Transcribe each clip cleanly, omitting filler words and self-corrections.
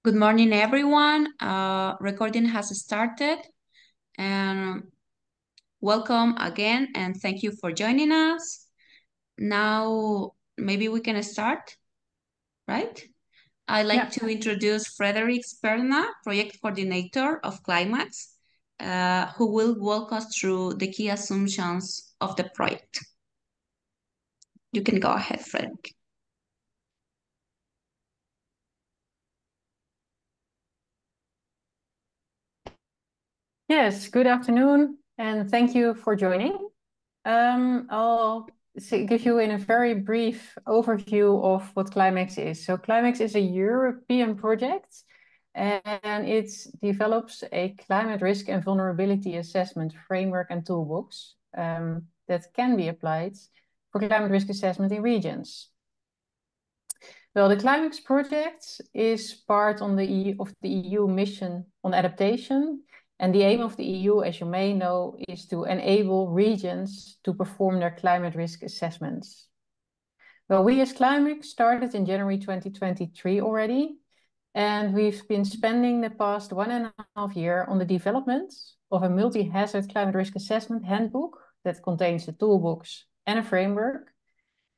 Good morning, everyone. Recording has started, and welcome again, and thank you for joining us. Now, maybe we can start, right? I'd like to introduce Frederick Sperna, Project Coordinator of CLIMAAX, who will walk us through the key assumptions of the project. You can go ahead, Frederick. Yes, good afternoon, and thank you for joining. I'll give you in a very brief overview of what CLIMAAX is. So CLIMAAX is a European project, and it develops a climate risk and vulnerability assessment framework and toolbox that can be applied for climate risk assessment in regions. Well, the CLIMAAX project is part of the EU mission on adaptation. And the aim of the EU, as you may know, is to enable regions to perform their climate risk assessments. Well, we as CLIMAAX started in January 2023 already, and we've been spending the past 1.5 years on the development of a multi-hazard climate risk assessment handbook that contains a toolbox and a framework.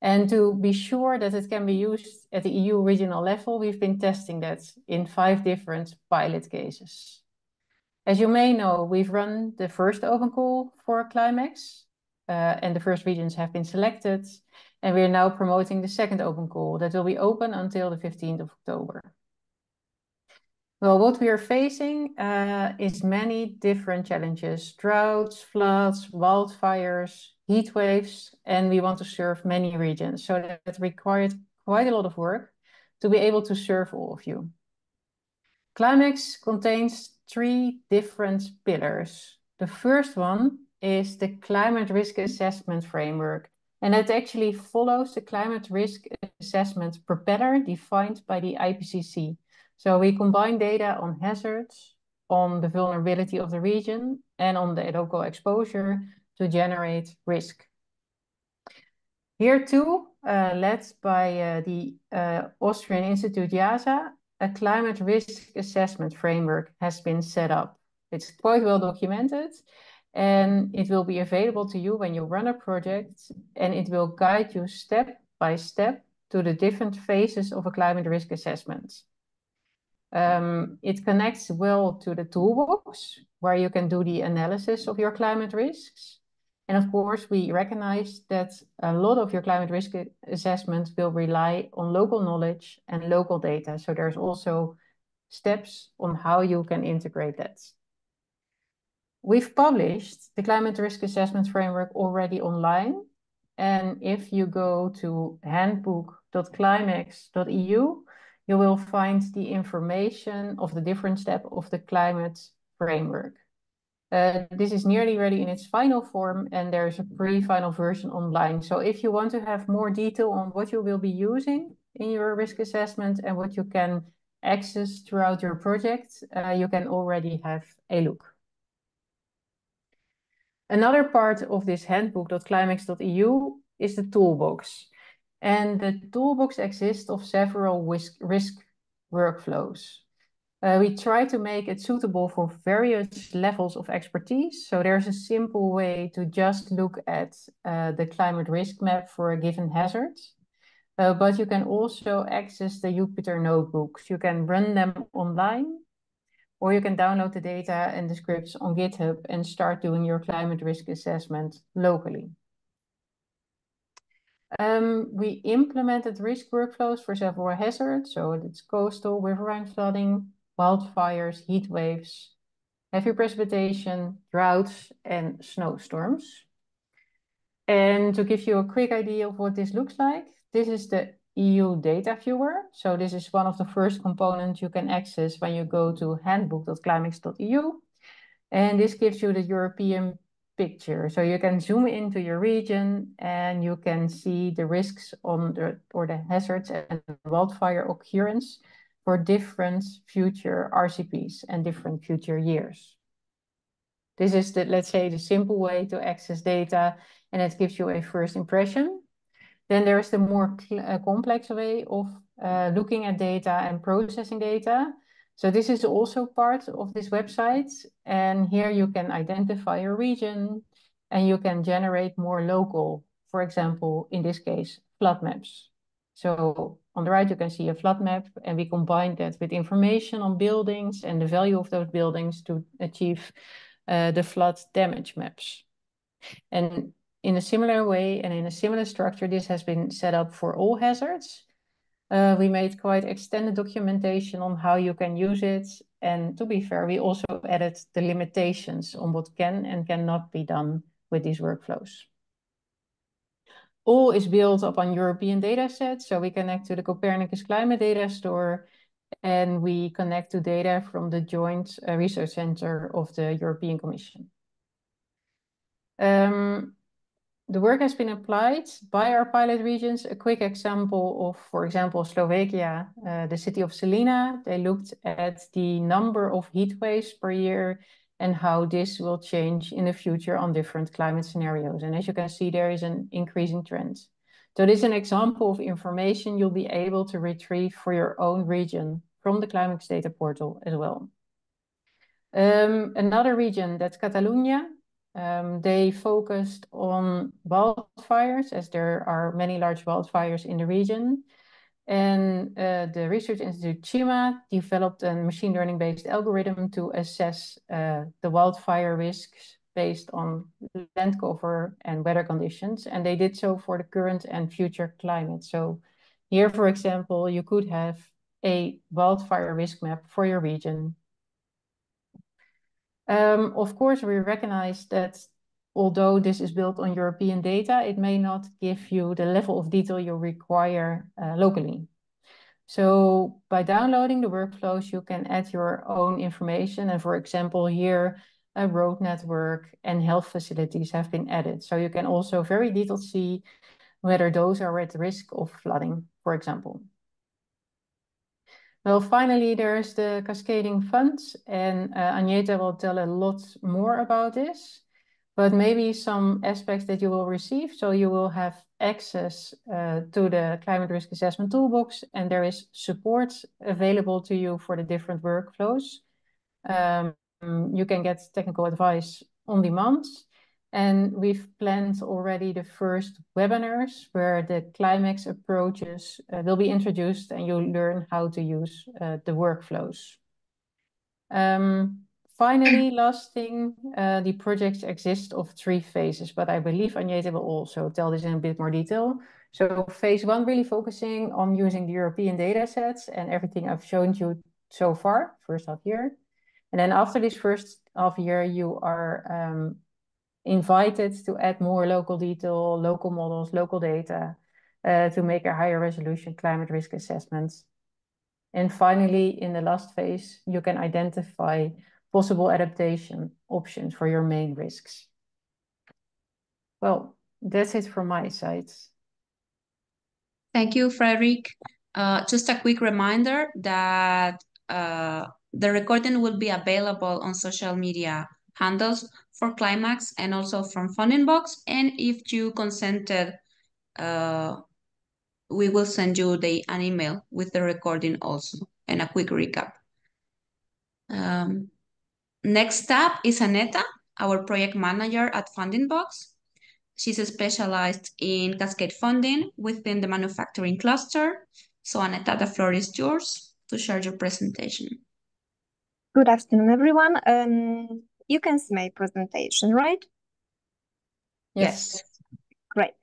And to be sure that it can be used at the EU regional level, we've been testing that in 5 different pilot cases. As you may know, we've run the first open call for CLIMAAX, and the first regions have been selected. And we're now promoting the second open call that will be open until the 15th of October. Well, what we are facing is many different challenges: droughts, floods, wildfires, heat waves, and we want to serve many regions. So that required quite a lot of work to be able to serve all of you. CLIMAAX contains 3 different pillars. The first one is the climate risk assessment framework, and it actually follows the climate risk assessment propeller defined by the IPCC. So we combine data on hazards, on the vulnerability of the region, and on the local exposure to generate risk. Here too, led by the Austrian Institute JASA, a climate risk assessment framework has been set up. It's quite well documented, and it will be available to you when you run a project, and it will guide you step by step to the different phases of a climate risk assessment. It connects well to the toolbox, where you can do the analysis of your climate risks. And of course, we recognize that a lot of your climate risk assessment will rely on local knowledge and local data. So there's also steps on how you can integrate that. We've published the climate risk assessment framework already online. And if you go to handbook.climaax.eu, you will find the information of the different steps of the climate framework. This is nearly ready in its final form, and there's a pre-final version online. So if you want to have more detail on what you will be using in your risk assessment and what you can access throughout your project, you can already have a look. Another part of this handbook.climaax.eu is the toolbox. And the toolbox exists of several risk workflows. We try to make it suitable for various levels of expertise. So there's a simple way to just look at the climate risk map for a given hazard. But you can also access the Jupyter notebooks. You can run them online, or you can download the data and the scripts on GitHub and start doing your climate risk assessment locally. We implemented risk workflows for several hazards. So it's coastal, riverine flooding, wildfires, heat waves, heavy precipitation, droughts, and snowstorms. And to give you a quick idea of what this looks like, this is the EU data viewer. So this is one of the first components you can access when you go to handbook.climaax.eu. And this gives you the European picture. So you can zoom into your region and you can see the risks on the hazards and wildfire occurrence for different future RCPs and different future years. This is the, let's say, the simple way to access data, and it gives you a first impression. Then there is the more complex way of looking at data and processing data. So this is also part of this website. And here you can identify a region and you can generate more local, for example, in this case, flood maps. So on the right, you can see a flood map, and we combine that with information on buildings and the value of those buildings to achieve the flood damage maps. And in a similar way and in a similar structure, this has been set up for all hazards. We made quite extended documentation on how you can use it. And to be fair, we also added the limitations on what can and cannot be done with these workflows. All is built upon European data sets. So we connect to the Copernicus Climate Data Store, and we connect to data from the Joint Research Center of the European Commission. The work has been applied by our pilot regions. A quick example of, for example, Slovakia, the city of Selina. They looked at the number of heat waves per year and how this will change in the future on different climate scenarios. And as you can see, there is an increasing trend. So this is an example of information you'll be able to retrieve for your own region from the CLIMAAX data portal as well. Another region, that's Catalonia. They focused on wildfires, as there are many large wildfires in the region. And the research institute CIMA developed a machine learning-based algorithm to assess the wildfire risks based on land cover and weather conditions. And they did so for the current and future climate. So here, for example, you could have a wildfire risk map for your region. Of course, we recognize that although this is built on European data, it may not give you the level of detail you require locally. So by downloading the workflows, you can add your own information. And for example, here, a road network and health facilities have been added. So you can also very detailed see whether those are at risk of flooding, for example. Well, finally, there's the cascading funds, and Agneta will tell a lot more about this, but maybe some aspects that you will receive. So you will have access to the climate risk assessment toolbox, and there is support available to you for the different workflows. You can get technical advice on demand. And we've planned already the first webinars where the CLIMAAX approaches will be introduced, and you'll learn how to use the workflows. Finally, last thing, the projects exist of 3 phases, but I believe Agneta will also tell this in a bit more detail. So phase 1 really focusing on using the European data sets and everything I've shown you so far, first half year. And then after this first half year, you are invited to add more local detail, local models, local data to make a higher resolution climate risk assessments. And finally, in the last phase, you can identify possible adaptation options for your main risks. Well, that's it from my side. Thank you, Frederick. Just a quick reminder that the recording will be available on social media handles for CLIMAAX and also from Fundingbox. And if you consented, we will send you an email with the recording also and a quick recap. Next up is Aneta, our project manager at Fundingbox. She's specialized in cascade funding within the manufacturing cluster. So Aneta, the floor is yours to share your presentation. Good afternoon, everyone. You can see my presentation, right? Yes. Great.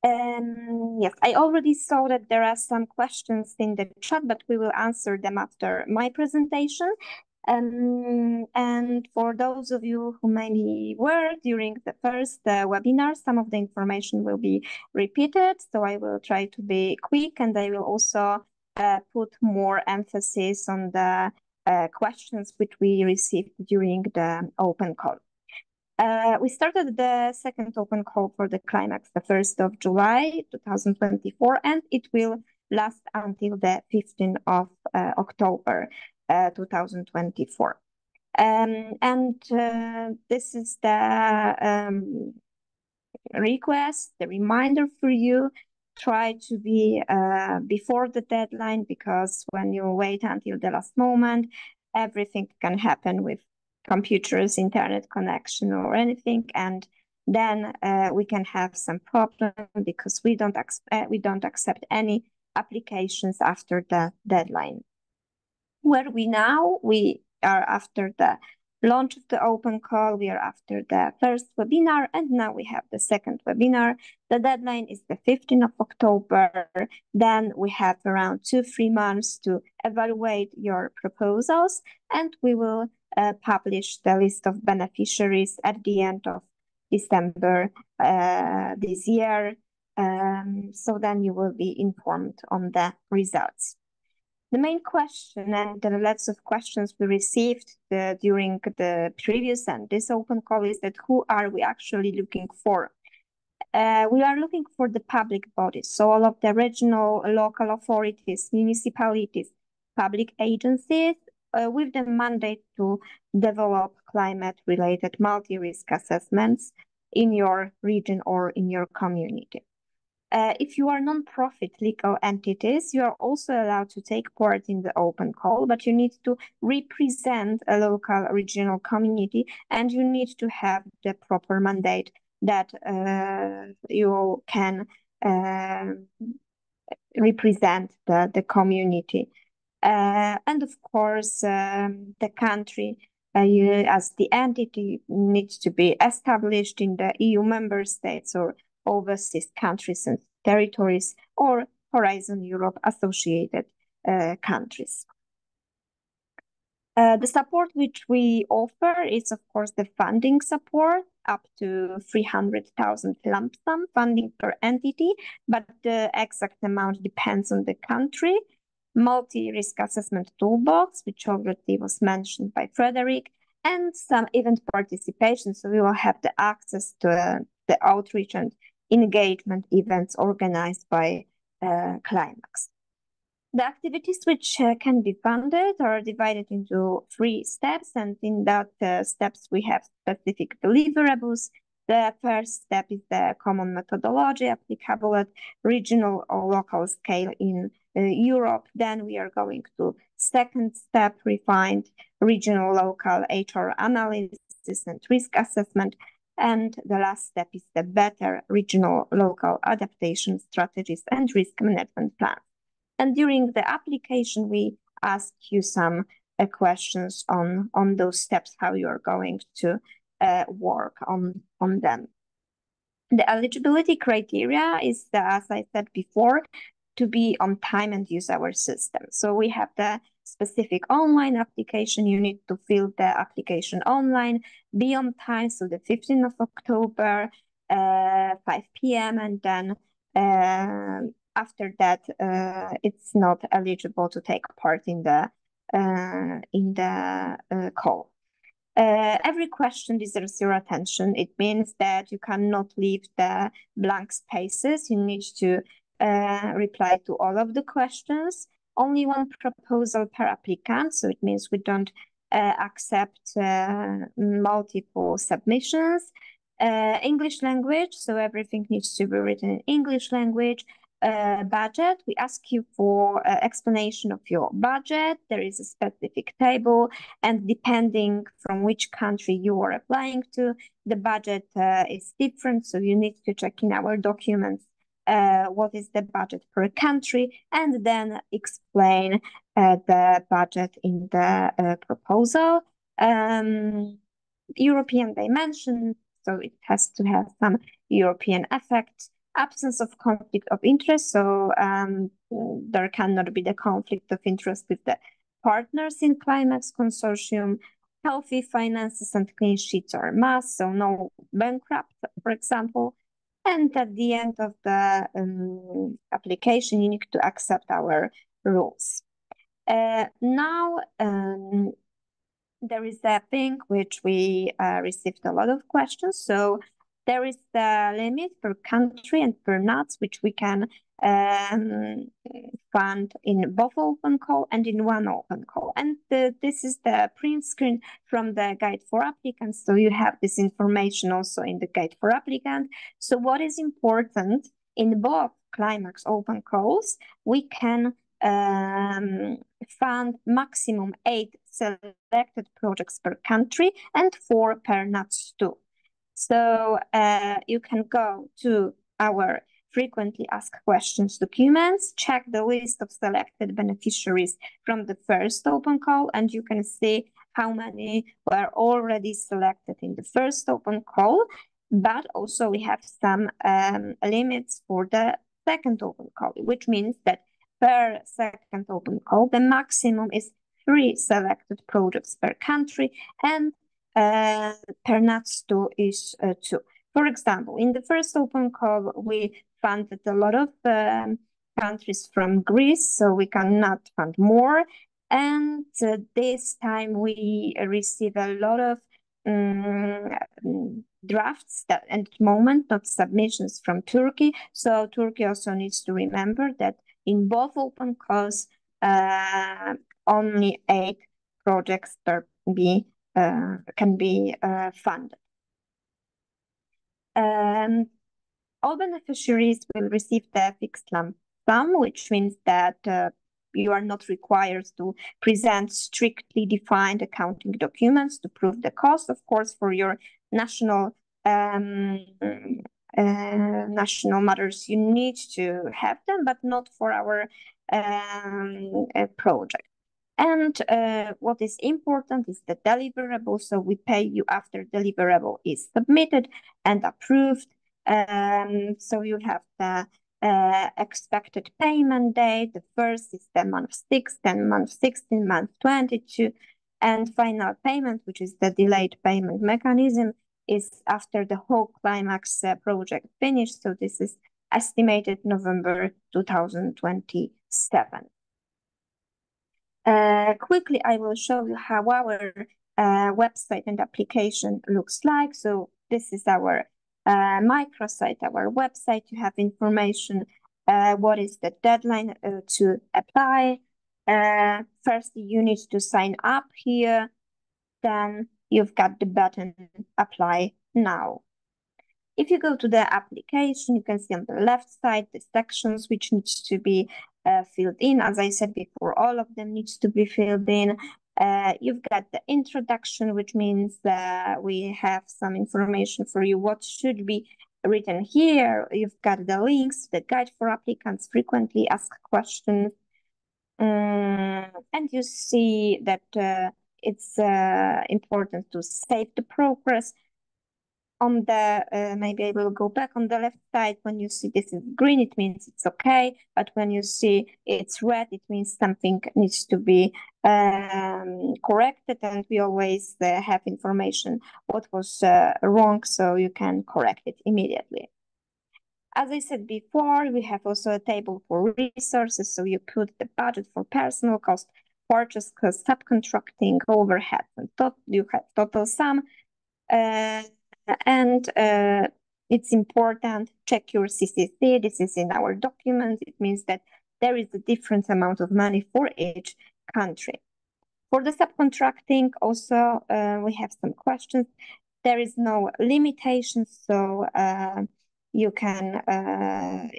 Yes, I already saw that there are some questions in the chat, but we will answer them after my presentation. And for those of you who maybe were during the first webinar, some of the information will be repeated. So I will try to be quick, and I will also put more emphasis on the questions which we received during the open call. We started the second open call for the CLIMAAX the 1st of July 2024, and it will last until the 15th of October 2024. This is the request, the reminder for you. Try to be before the deadline, because when you wait until the last moment, everything can happen with computers, internet connection, or anything, and then we can have some problem because we don't accept any applications after the deadline. Where we now? We are after the launch of the open call. We are after the first webinar, and now we have the second webinar. The deadline is the 15th of October. Then we have around 2-3 months to evaluate your proposals, and we will publish the list of beneficiaries at the end of December this year. So then you will be informed on the results. The main question and the lots of questions we received during the previous and this open call is that who are we actually looking for? We are looking for the public bodies, so all of the regional, local authorities, municipalities, public agencies with the mandate to develop climate-related multi-risk assessments in your region or in your community. If you are non-profit legal entities, you are also allowed to take part in the open call, but you need to represent a local regional community and you need to have the proper mandate that you can represent the community. And of course, the country you, as the entity needs to be established in the EU member states or overseas countries and territories or Horizon Europe associated countries. The support which we offer is, of course, the funding support up to 300,000 lump sum funding per entity, but the exact amount depends on the country. Multi-risk assessment toolbox, which already was mentioned by Frederick, and some event participation. So we will have the access to the outreach and engagement events organized by CLIMAAX. The activities which can be funded are divided into 3 steps, and in that steps we have specific deliverables. The first step is the common methodology applicable at regional or local scale in Europe. Then we are going to second step, refined regional local HR analysis and risk assessment. And the last step is the better regional local adaptation strategies and risk management plans. And during the application, we ask you some questions on those steps, how you are going to work on them. The eligibility criteria is, as I said before, to be on time and use our system. So we have the specific online application. You need to fill the application online, be on time, so the 15th of October, 5 p.m. And then after that, it's not eligible to take part in the call. Every question deserves your attention. It means that you cannot leave the blank spaces. You need to reply to all of the questions. Only one proposal per applicant, so it means we don't accept multiple submissions. English language, so everything needs to be written in English language. Budget, we ask you for explanation of your budget. There is a specific table, and depending from which country you are applying to, the budget is different, so you need to check in our documents what is the budget per country, and then explain the budget in the proposal. European dimension, so it has to have some European effect. Absence of conflict of interest, so there cannot be the conflict of interest with the partners in CLIMAAX consortium. Healthy finances and clean sheets are a must, so no bankrupt, for example. And at the end of the application, you need to accept our rules. Now, there is a thing which we received a lot of questions. So there is the limit per country and per NUTS, which we can fund in both open call and in one open call. And this is the print screen from the guide for applicants. So you have this information also in the guide for applicant. So what is important in both CLIMAAX open calls, we can fund maximum 8 selected projects per country and 4 per NUTS2. So you can go to our frequently asked questions documents, check the list of selected beneficiaries from the first open call, and you can see how many were already selected in the first open call. But also we have some limits for the second open call, which means that per second open call, the maximum is 3 selected projects per country, and per NUTS2 is 2. For example, in the first open call, we funded a lot of countries from Greece, so we cannot fund more. And this time we receive a lot of drafts that at the moment, not submissions from Turkey. So Turkey also needs to remember that in both open calls, only 8 projects can be funded. All beneficiaries will receive the fixed lump sum, which means that you are not required to present strictly defined accounting documents to prove the cost. Of course, for your national national matters, you need to have them, but not for our project. And what is important is the deliverable. So we pay you after deliverable is submitted and approved. So you have the expected payment date. The first is the month 6, then month 16, month 22, and final payment, which is the delayed payment mechanism, is after the whole CLIMAAX project finished. So this is estimated November 2027. Quickly, I will show you how our website and application looks like. So this is our microsite, our website. You have information, what is the deadline to apply. First, you need to sign up here. Then you've got the button Apply Now. If you go to the application, you can see on the left side the sections which needs to be filled in. As I said before, all of them needs to be filled in. You've got the introduction, which means that we have some information for you what should be written here. You've got the links, the guide for applicants, frequently asked questions. And you see that it's important to save the progress. On the, maybe I will go back on the left side. When you see this is green, it means it's okay. But when you see it's red, it means something needs to be corrected. And we always have information what was wrong, so you can correct it immediately. As I said before, we have also a table for resources. So you put the budget for personal cost, purchase cost, subcontracting, overhead, and you have total sum. And it's important, check your CCC. This is in our document. It means that there is a different amount of money for each country. For the subcontracting, also, we have some questions. There is no limitation, so you can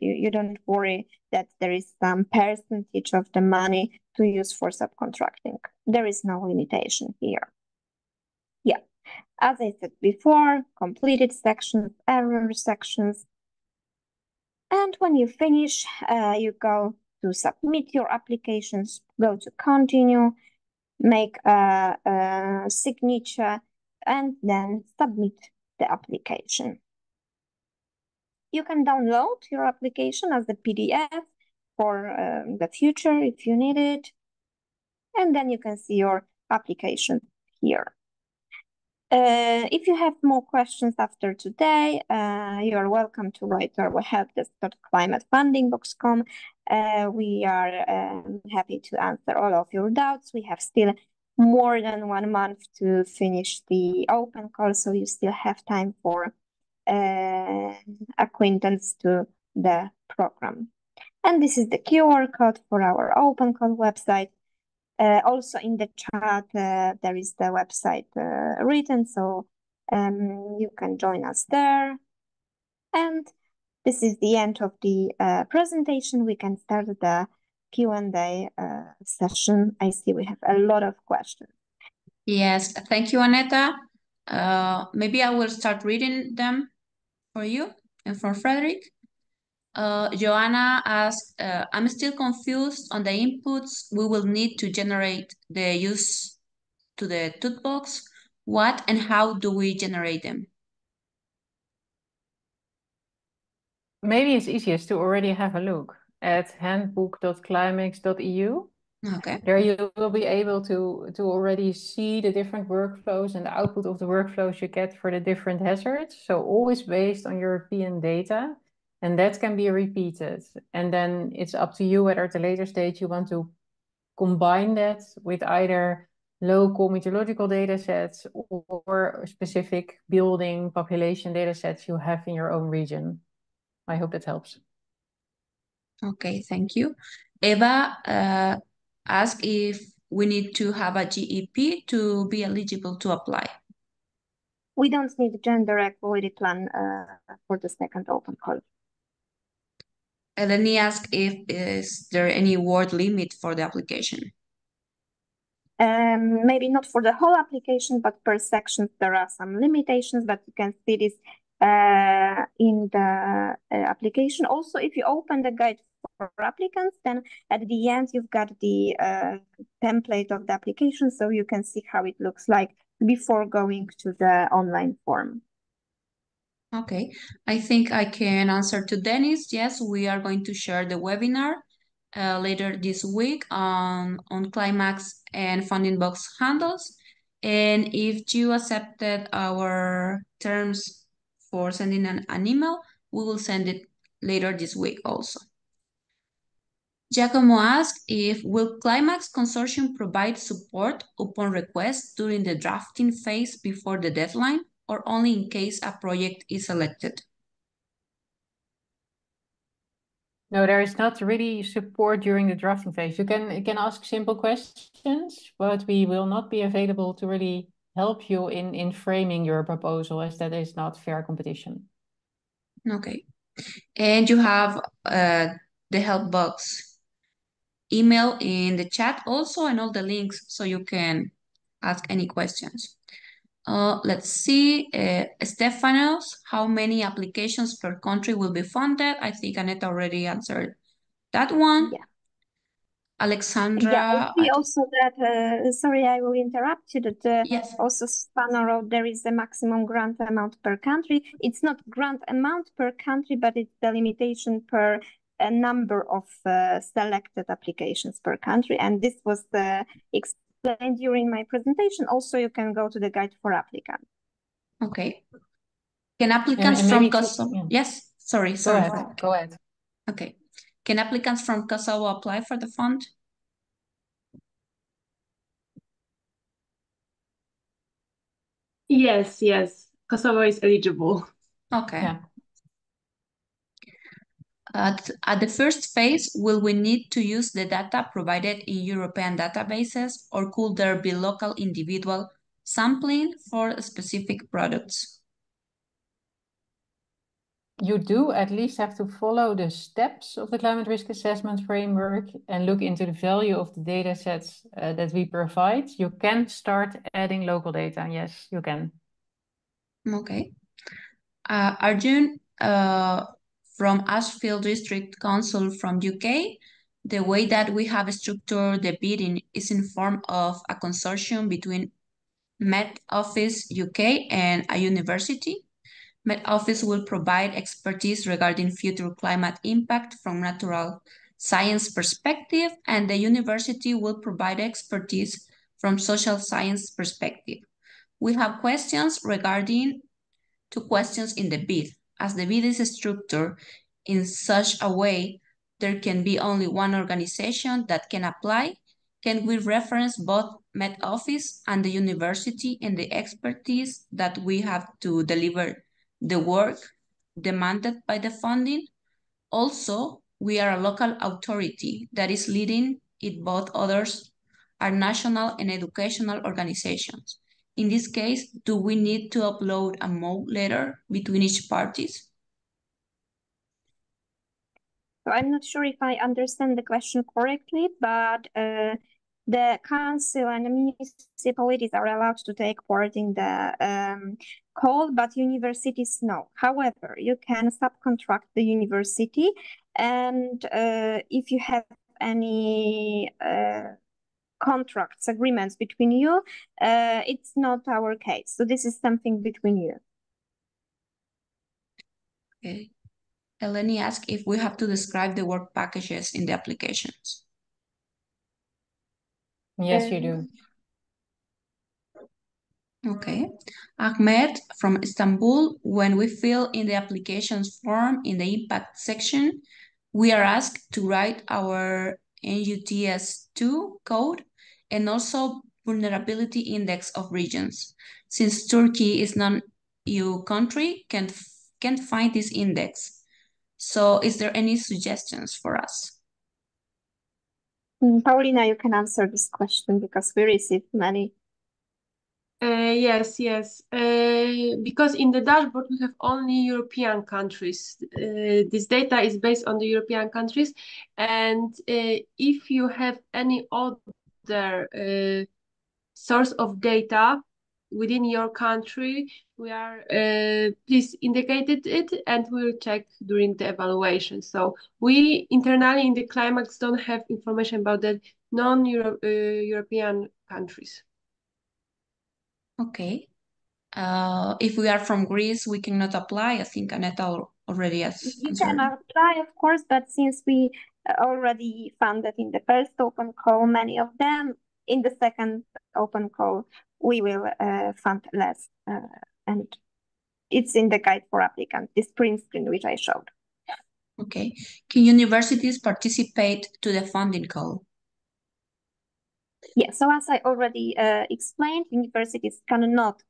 you don't worry that there is some percentage of the money to use for subcontracting. There is no limitation here. Yeah. As I said before, completed sections, error sections. And when you finish, you go to submit your applications, go to continue, make a signature, and then submit the application. You can download your application as a PDF for the future if you need it. And then you can see your application here. If you have more questions after today, you are welcome to write to our helpdesk.climaatefunding.com. We are happy to answer all of your doubts. We have still more than 1 month to finish the open call, so you still have time for acquaintance to the program. And this is the QR code for our open call website. Also in the chat, there is the website written, so you can join us there. And this is the end of the presentation. We can start the Q&A session. I see we have a lot of questions. Yes, thank you, Aneta. Maybe I will start reading them for you and for Frederick. Joanna asked, I'm still confused on the inputs we will need to generate the use to the toolbox. What and how do we generate them? Maybe it's easiest to already have a look at handbook.climax.eu. Okay. There you will be able to already see the different workflows and the output of the workflows you get for the different hazards. So always based on European data, and that can be repeated. And then it's up to you whether at a later stage you want to combine that with either local meteorological data sets or specific building population data sets you have in your own region. I hope that helps. Okay, thank you. Eva asked if we need to have a GEP to be eligible to apply. We don't need a gender equality plan for the second open call. Eleni asked if is there any word limit for the application? Maybe not for the whole application, but per section there are some limitations, but you can see this in the application. Also, if you open the guide for applicants, then at the end you've got the template of the application, so you can see how it looks like before going to the online form. Okay, I think I can answer to Dennis. Yes, we are going to share the webinar later this week on CLIMAAX and Funding Box handles. And if you accepted our terms for sending an email, we will send it later this week also. Giacomo asked if will CLIMAAX Consortium provide support upon request during the drafting phase before the deadline, or only in case a project is selected? No, there is not really support during the drafting phase. You can ask simple questions, but we will not be available to really help you in framing your proposal, as that is not fair competition. Okay. And you have the help box email in the chat also and all the links so you can ask any questions. Let's see, Stefanos, how many applications per country will be funded? I think Annette already answered that one. Yeah. Alexandra. Yeah, I see also that, sorry, I will interrupt you, that yes. also Stefano wrote there is a maximum grant amount per country. It's not grant amount per country, but it's the limitation per a number of selected applications per country. And this was explained during my presentation. Also, you can go to the guide for applicants. Okay. Can applicants from Kosovo? Yeah. Yes, sorry. Go ahead. Go ahead. Okay. Can applicants from Kosovo apply for the fund? Yes, Kosovo is eligible. Okay. Yeah. At the first phase, will we need to use the data provided in European databases, or could there be local individual sampling for specific products? You do at least have to follow the steps of the climate risk assessment framework and look into the value of the data sets that we provide. You can start adding local data. Yes, you can. Okay. Arjun from Ashfield District Council from UK, the way that we have structured the bidding is in form of a consortium between Met Office UK and a university. Met Office will provide expertise regarding future climate impact from natural science perspective, and the university will provide expertise from social science perspective. We have questions regarding 2 questions in the bid. As the bid is structured in such a way, there can be only one organization that can apply. Can we reference both Met Office and the university in the expertise that we have to deliver the work demanded by the funding? Also, we are a local authority that is leading it. Both others are national and educational organizations. In this case, do we need to upload a MOU letter between each parties? So I'm not sure if I understand the question correctly, but the council and the municipalities are allowed to take part in the call, but universities no. However, you can subcontract the university, and if you have any contracts, agreements between you, it's not our case. So this is something between you. Okay. Eleni asked if we have to describe the work packages in the applications. Yes, you do. Okay. Ahmed from Istanbul, when we fill in the applications form in the impact section, we are asked to write our NUTS2 code and also vulnerability index of regions. Since Turkey is non-EU country, can't find this index. So is there any suggestions for us? Paulina, you can answer this question because we received many. Yes. Because in the dashboard we have only European countries. This data is based on the European countries, and if you have any other source of data within your country, we are please indicated it, and we'll check during the evaluation. So we internally in the CLIMAAX don't have information about the non-European countries. Okay. If we are from Greece, we cannot apply. I think Aneta already has You answered. can apply, of course, but since we already funded in the first open call, many of them, in the second open call, we will fund less. And it's in the guide for applicants, this print screen which I showed. Okay. Can universities participate to the funding call? Yeah, so as I already explained, universities cannot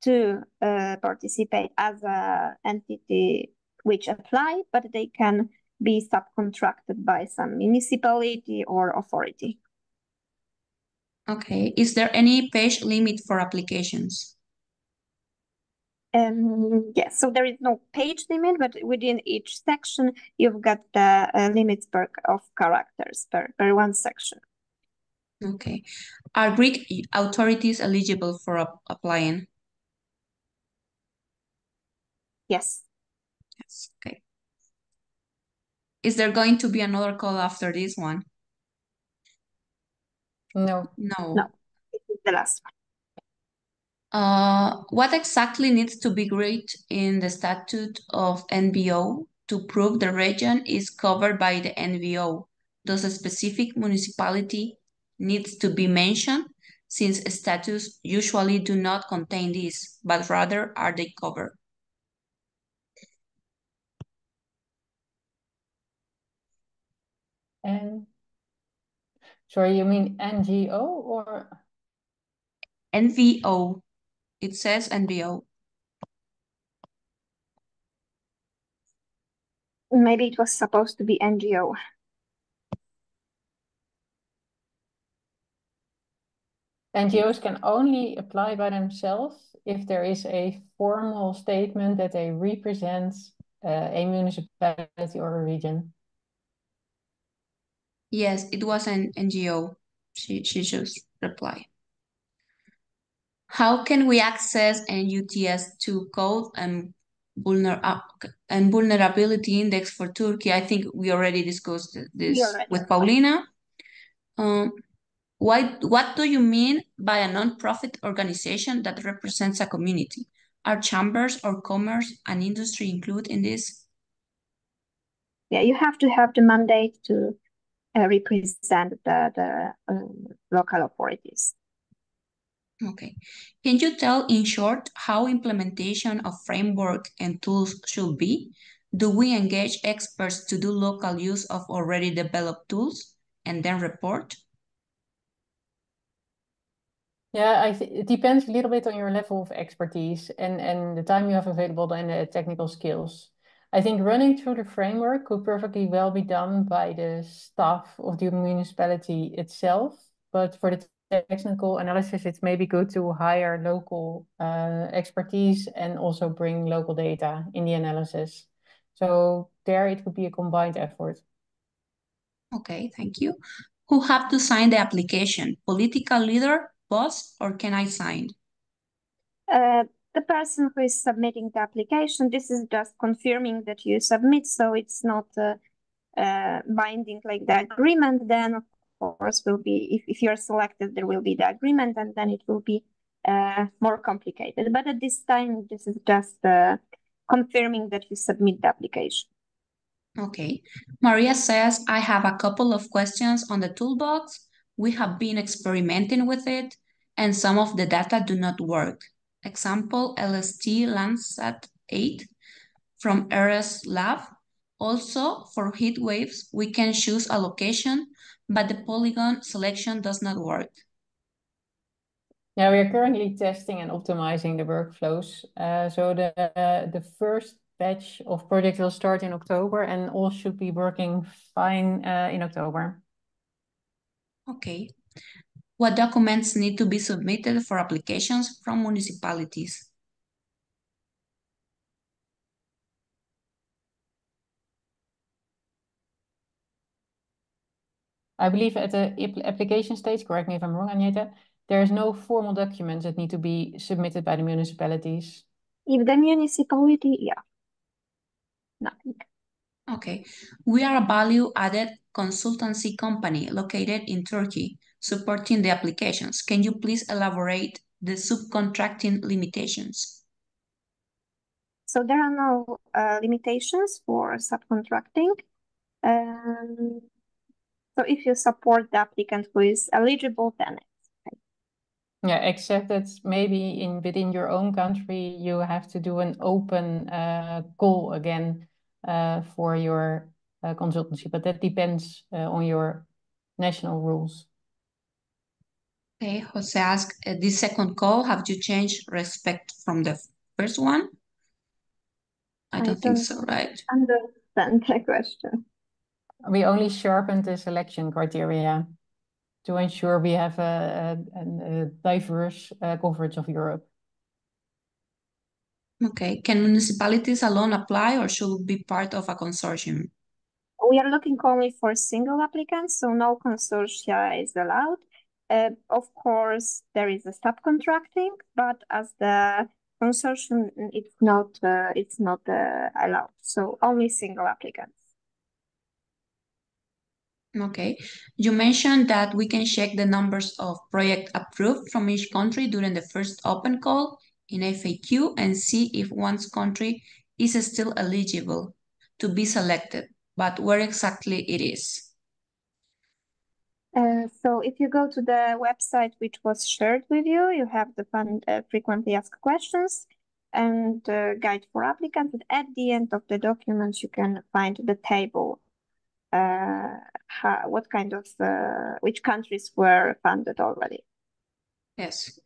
to participate as an entity which apply, but they can be subcontracted by some municipality or authority. Okay. Is there any page limit for applications? Yes, so there is no page limit, but within each section, you've got the limits of characters per one section. Okay. Are Greek authorities eligible for applying? Yes. Yes. Okay. Is there going to be another call after this one? No. No, this is the last one. What exactly needs to be agreed in the statute of NVO to prove the region is covered by the NVO? Does a specific municipality needs to be mentioned, since statutes usually do not contain this, but rather are they covered? And sorry, you mean NGO or? NVO. It says NVO. Maybe it was supposed to be NGO. NGOs can only apply by themselves if there is a formal statement that they represent a municipality or a region. Yes, it was an NGO. She just replied. How can we access NUTS2 code and vulnerability index for Turkey? I think we already discussed this with Paulina. What do you mean by a non-profit organization that represents a community? Are chambers or commerce and industry included in this? Yeah, you have to have the mandate to represent the local authorities. Okay. Can you tell in short how implementation of framework and tools should be? Do we engage experts to do local use of already developed tools and then report? Yeah, it depends a little bit on your level of expertise and the time you have available and the technical skills. I think running through the framework could perfectly well be done by the staff of the municipality itself, but for the technical analysis, it's maybe good to hire local expertise and also bring local data in the analysis. So there it would be a combined effort. Okay, thank you. Who have to sign the application? Political leader, boss, or can I sign? The person who is submitting the application, this is just confirming that you submit, so it's not binding like the agreement. Then, of course, will be, if you're selected, there will be the agreement, and then it will be more complicated. But at this time, this is just confirming that you submit the application. Okay. Maria says, I have a couple of questions on the toolbox. We have been experimenting with it, and some of the data do not work. Example, LST Landsat 8 from ERAS Lab. Also, for heat waves, we can choose a location, but the polygon selection does not work. Yeah, we are currently testing and optimizing the workflows. So the first batch of project will start in October, and all should be working fine in October. Okay. What documents need to be submitted for applications from municipalities? I believe at the application stage, correct me if I'm wrong, Agneta, there is no formal documents that need to be submitted by the municipalities. If the municipality, yeah, nothing. Okay. We are a value-added consultancy company located in Turkey, supporting the applications. Can you please elaborate the subcontracting limitations? So there are no limitations for subcontracting. So if you support the applicant who is eligible, then it's okay. Yeah, except that maybe within your own country, you have to do an open call again for your consultancy, but that depends on your national rules. Okay, Jose asked, this second call, have you changed respect from the first one? I don't think so, right? Understand the question. We only sharpened the selection criteria to ensure we have a diverse coverage of Europe. Okay, can municipalities alone apply or should be part of a consortium? We are looking only for single applicants, so no consortia is allowed. Of course, there is a subcontracting, but as the consortium, it's not allowed. So only single applicants. Okay, you mentioned that we can check the numbers of projects approved from each country during the first open call in FAQ and see if one's country is still eligible to be selected, but where exactly it is. So if you go to the website which was shared with you, you have the frequently asked questions and guide for applicants. And at the end of the document, you can find the table, what kind of, which countries were funded already. Yes.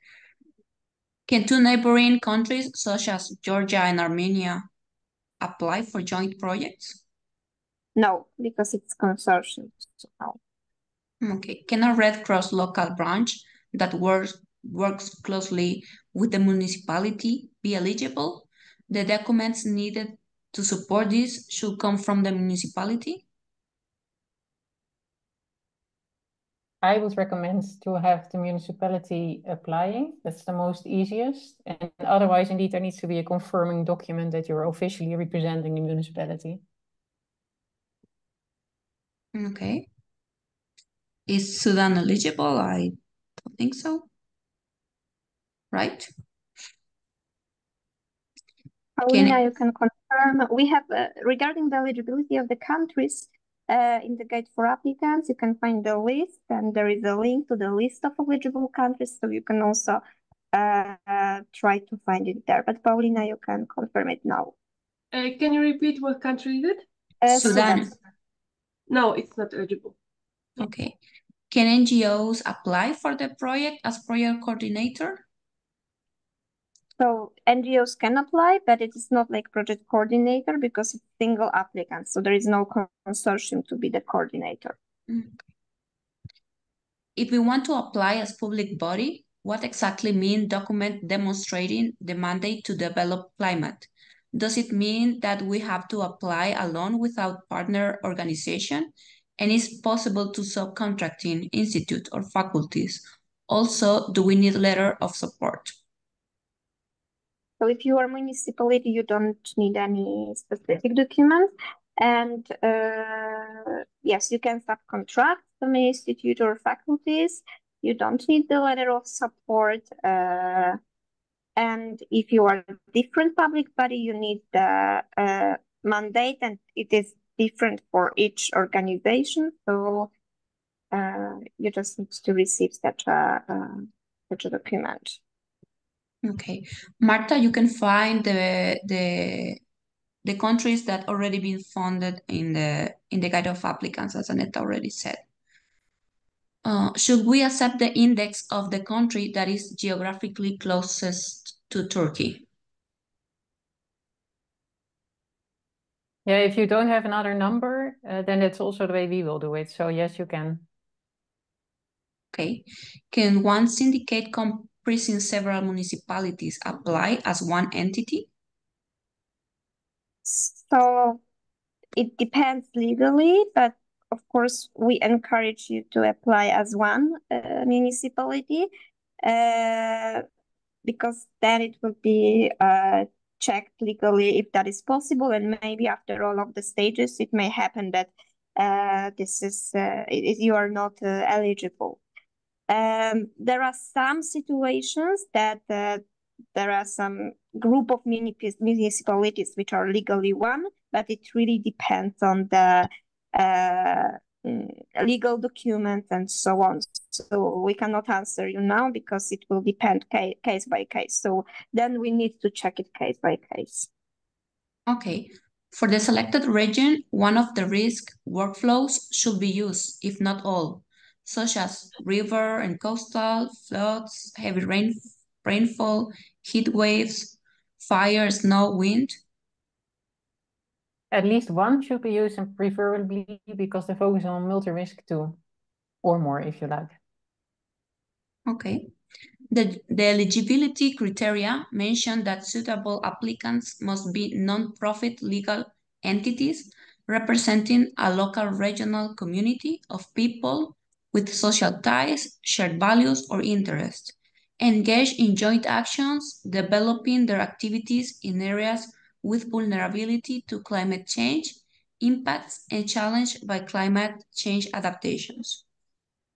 Can two neighboring countries such as Georgia and Armenia apply for joint projects? No, because it's consortium. So no. Okay. Can a Red Cross local branch that works closely with the municipality be eligible? The documents needed to support this should come from the municipality? I would recommend to have the municipality applying. That's the most easiest. And otherwise, indeed, there needs to be a confirming document that you're officially representing the municipality. Okay. Is Sudan eligible? I don't think so. Right? Paulina, you can confirm. We have, regarding the eligibility of the countries, in the guide for applicants, you can find the list, and there is a link to the list of eligible countries, so you can also try to find it there. But Paulina, you can confirm it now. Can you repeat what country is it? Sudan. No, it's not eligible. Okay. Can NGOs apply for the project as project coordinator? So NGOs can apply, but it is not like project coordinator because it's single applicant. So there is no consortium to be the coordinator. If we want to apply as public body, what exactly mean document demonstrating the mandate to develop climate? Does it mean that we have to apply alone without partner organization? And is possible to subcontracting institute or faculties. Also, do we need letter of support? So if you are municipality, you don't need any specific document. And yes, you can subcontract some institute or faculties. You don't need the letter of support. And if you are a different public body, you need the mandate, and it is different for each organization. So you just need to receive such a document. Okay, Marta, you can find the countries that already been funded in the guide of applicants, as Annette already said. Should we accept the index of the country that is geographically closest to Turkey? Yeah, if you don't have another number, then it's also the way we will do it. So yes, you can. Okay. Can one syndicate comprising several municipalities apply as one entity? So it depends legally, but of course we encourage you to apply as one municipality, because then it will be checked legally if that is possible, and maybe after all of the stages, it may happen that you are not eligible. There are some situations that there are some group of municipalities which are legally one, but it really depends on the legal documents and so on. So we cannot answer you now because it will depend case by case. So then we need to check it case by case. Okay. For the selected region, one of the risk workflows should be used, if not all, such as river and coastal, floods, heavy rainfall, heat waves, fire, snow, wind. At least one should be used, and preferably because they focus on multi-risk too, or more if you like. Okay. The eligibility criteria mention that suitable applicants must be non-profit legal entities representing a local regional community of people with social ties, shared values, or interests, engage in joint actions, developing their activities in areas with vulnerability to climate change, impacts, and challenged by climate change adaptations.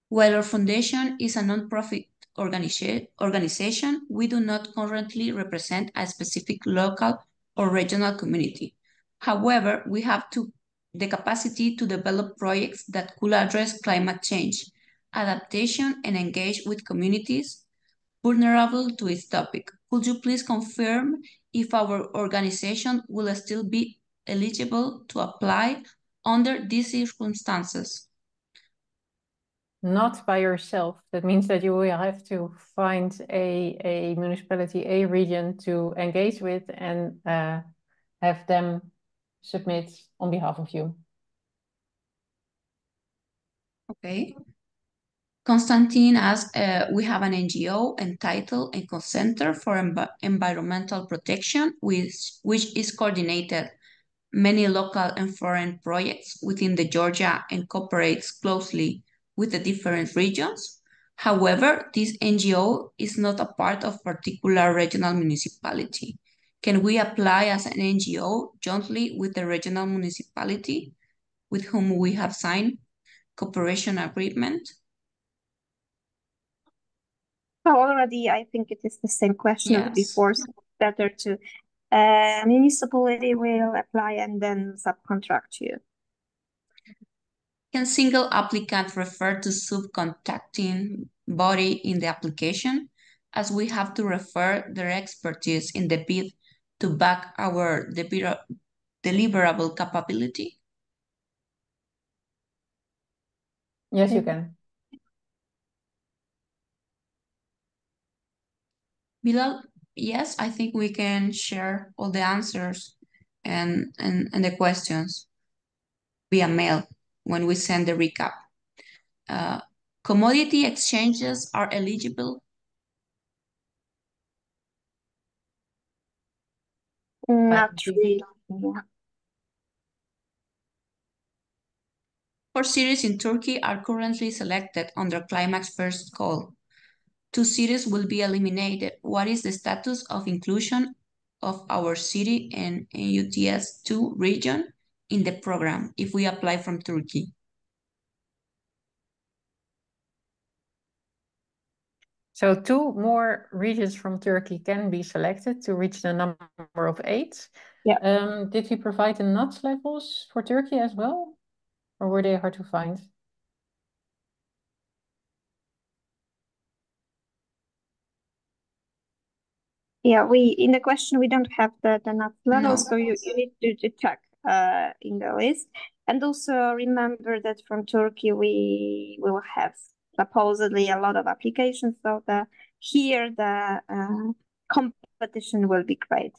While our foundation is a non-profit organization, we do not currently represent a specific local or regional community. However, we have the capacity to develop projects that could address climate change, adaptation, and engage with communities vulnerable to its topic. Could you please confirm if our organization will still be eligible to apply under these circumstances? Not by yourself. That means that you will have to find a municipality, a region to engage with, and have them submit on behalf of you. Okay. Constantine asks, we have an NGO entitled Ecocenter for Environmental Protection, which is coordinated many local and foreign projects within the Georgia and cooperates closely with the different regions. However, this NGO is not a part of particular regional municipality. Can we apply as an NGO jointly with the regional municipality with whom we have signed cooperation agreement? So already, I think it is the same question as Yes. before. So it's better to municipality will apply and then subcontract you. Can single applicant refer to subcontracting body in the application, as we have to refer their expertise in the bid to back our deliverable capability? Yes, you can. Bilal, yes, I think we can share all the answers and the questions via mail when we send the recap. Commodity exchanges are eligible. Not really. Yeah. 4 cities in Turkey are currently selected under CLIMAAX first call. 2 cities will be eliminated. What is the status of inclusion of our city and UTS2 region in the program if we apply from Turkey? So 2 more regions from Turkey can be selected to reach the number of 8. Yeah. Did we provide the NUTS levels for Turkey as well? Or were they hard to find? Yeah, in the question we don't have the NUTS level, No. so you need to check in the list. And also remember that from Turkey we will have supposedly a lot of applications, so here the competition will be great.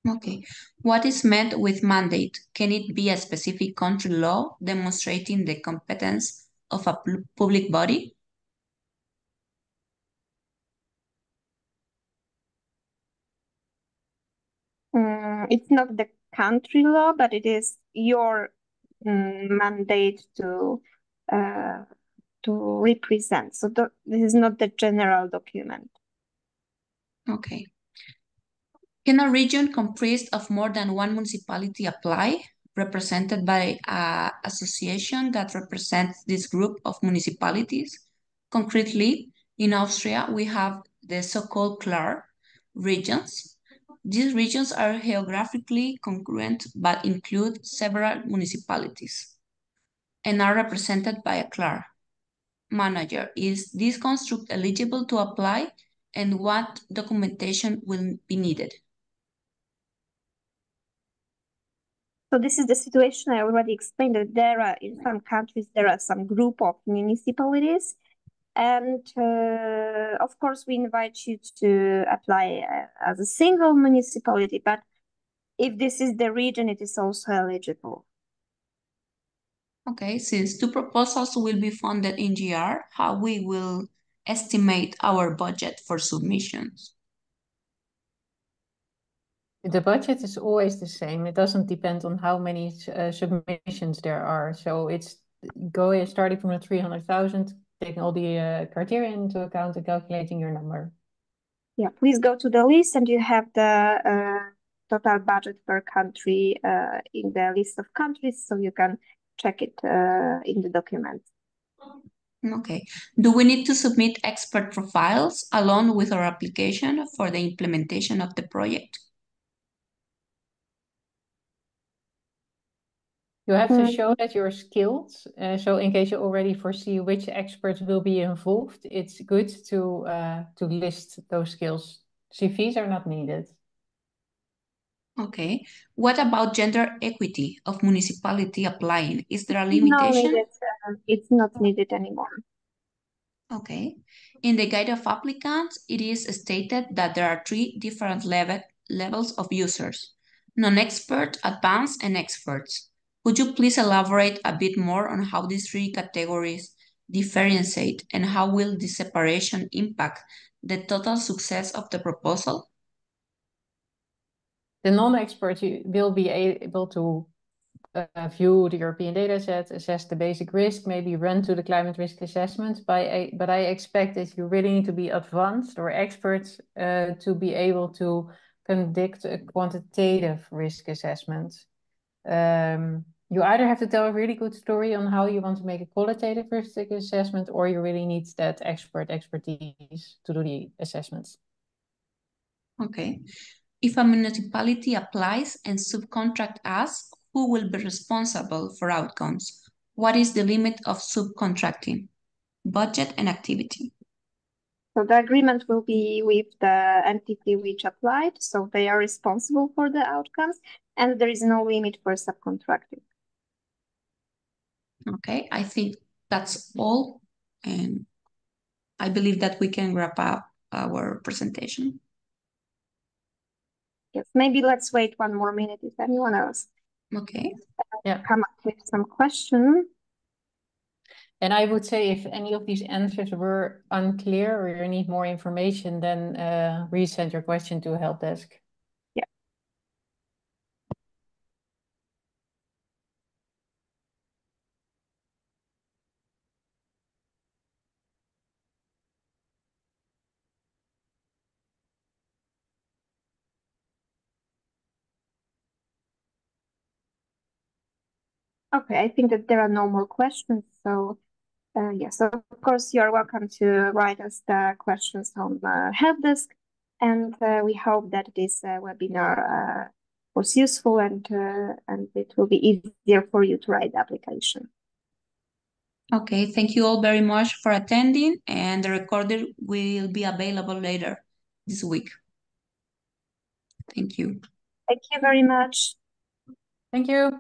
Okay. What is meant with mandate? Can it be a specific country law demonstrating the competence of a public body? It's not the country law, but it is your mandate to represent. So this is not the general document. Okay. Can a region comprised of more than one municipality apply, represented by an association that represents this group of municipalities? Concretely, in Austria, we have the so-called CLAR regions. These regions are geographically congruent but include several municipalities and are represented by a CLAR manager. Is this construct eligible to apply, and what documentation will be needed? So this is the situation I already explained, that there are, in some countries, there are some group of municipalities. And of course, we invite you to apply as a single municipality, but if this is the region, it is also eligible. Okay, since 2 proposals will be funded in GR, how we will estimate our budget for submissions? The budget is always the same. It doesn't depend on how many submissions there are. So it's starting from the 300,000, taking all the criteria into account and calculating your number. Yeah, please go to the list and you have the total budget per country in the list of countries, so you can check it in the document. Okay. Do we need to submit expert profiles along with our application for the implementation of the project? You have to show that you're skilled. So in case you already foresee which experts will be involved, it's good to list those skills. CVs are not needed. Okay. What about gender equity of municipality applying? Is there a No, limitation? it's not needed anymore. Okay. In the guide of applicants, it is stated that there are 3 different levels of users: non-expert, advanced, and experts. Could you please elaborate a bit more on how these 3 categories differentiate and how will this separation impact the total success of the proposal? The non-expert will be able to view the European data set, assess the basic risk, maybe run to the climate risk assessment. But I expect that you really need to be advanced or experts to be able to conduct a quantitative risk assessment. You either have to tell a really good story on how you want to make a qualitative risk assessment, or you really need that expertise to do the assessments. Okay. If a municipality applies and subcontract us, who will be responsible for outcomes? What is the limit of subcontracting? Budget and activity. So the agreement will be with the entity which applied, so they are responsible for the outcomes, and there is no limit for subcontracting. Okay, I think that's all, and I believe that we can wrap up our presentation. Yes, maybe let's wait 1 more minute if anyone else come up with some question. And I would say if any of these answers were unclear or you need more information, then resend your question to help desk. Okay, I think that there are no more questions. So yes, of course, you are welcome to write us the questions on helpdesk, and we hope that this webinar was useful and it will be easier for you to write the application. Okay, thank you all very much for attending, and the recorder will be available later this week. Thank you. Thank you very much. Thank you.